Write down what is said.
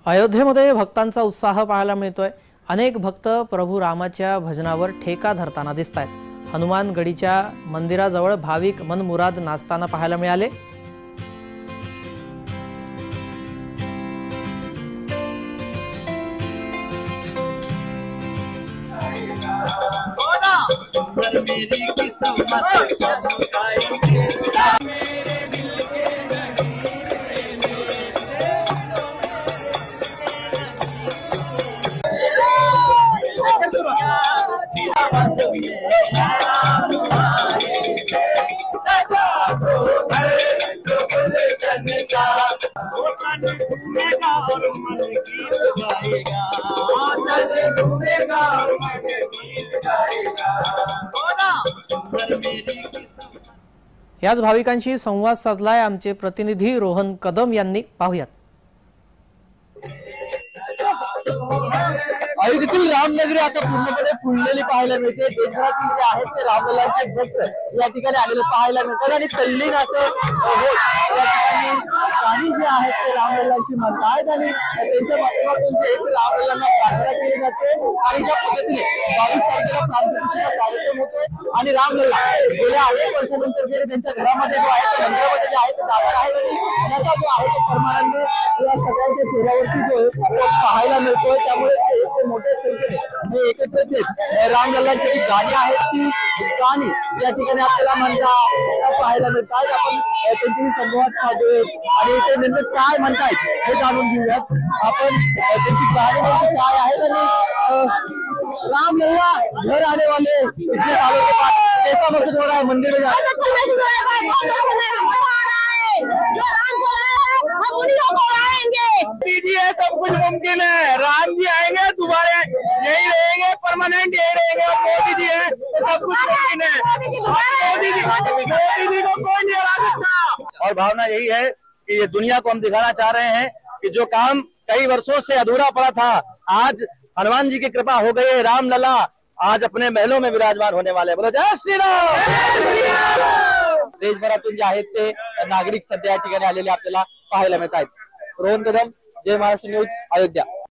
अयोध्येमध्ये भक्तांचा उत्साह पाहायला मिळतोय। अनेक भक्त प्रभू रामाच्या भजनावर ठेका धरताना दिसतायत। हनुमान गडीच्या मंदिराजवळ भाविक मनमुराद नाचताना पाहायला मिळाले। याच भाविकांशी संवाद साधलाय आमचे प्रतिनिधी रोहन कदम यांनी। पाहूयात। अयोध्येतील रामनगरी आता पूर्णपणे फुललेली पाहायला मिळते। देशभरातील जे आहेत ते रामलल्लाचे भक्त या ठिकाणी आलेले पाहायला मिळतात आणि तल्लीन असं या ठिकाणी गाणी जे आहेत ते रामलल्लाची म्हणतात आणि त्यांच्या माध्यमातून जे रामलल्लांना प्रार्थना केली जाते। आणि ज्या पद्धतीने 22 तारखेला प्रार्थनेचा कार्यक्रम होतो आणि रामलल्ला गेल्या अनेक वर्षानंतर जे त्यांच्या घरामध्ये जो आहे मंदिरामध्ये जे आहे ते जाणार आहे आणि याचा जो आहे तो परमानंद या सगळ्यांच्या चेहऱ्यावरती जो आहे तो पाहायला मिळतोय। त्यामुळे मोठ्या संख्येने एकत्रित रामलल्लाची जी गाणी आहेत ती गाणी या ठिकाणी आपल्याला म्हणता पाहायला मिळतात। आपण त्यांची संवाद साधूया आणि ते नेमकं काय म्हणतायत हे जाणून घेऊयात। आपण त्यांची गाणी काय आहेत आणि रामलल्ला घर आने वाले इतने सालों के बाद कैसा महसूस हो रहा है मंदिर में जाकर? दीजिए, सब कुछ मुमकिन है। राम जी आएंगे दोबारा यही रहेंगे, परमानेंट यही रहेंगे। मोदी जी है तो सब कुछ मुमकिन है। मोदी जी को कोई नहीं हरा सकता। और भावना यही है कि ये दुनिया को हम दिखाना चाह रहे हैं कि जो काम कई वर्षों से अधूरा पड़ा था, आज हनुमान जी की कृपा हो गई है। रामलला आज अपने महलों में विराजमान होने वाले हैं। बोलो जय श्री राम। देशभरातून जे आहेत ते नागरिक सध्या या ठिकाणी आलेले आपल्याला पाहायला मिळत आहेत। रोहन कदम, जय महाराष्ट्र न्यूज, अयोध्या।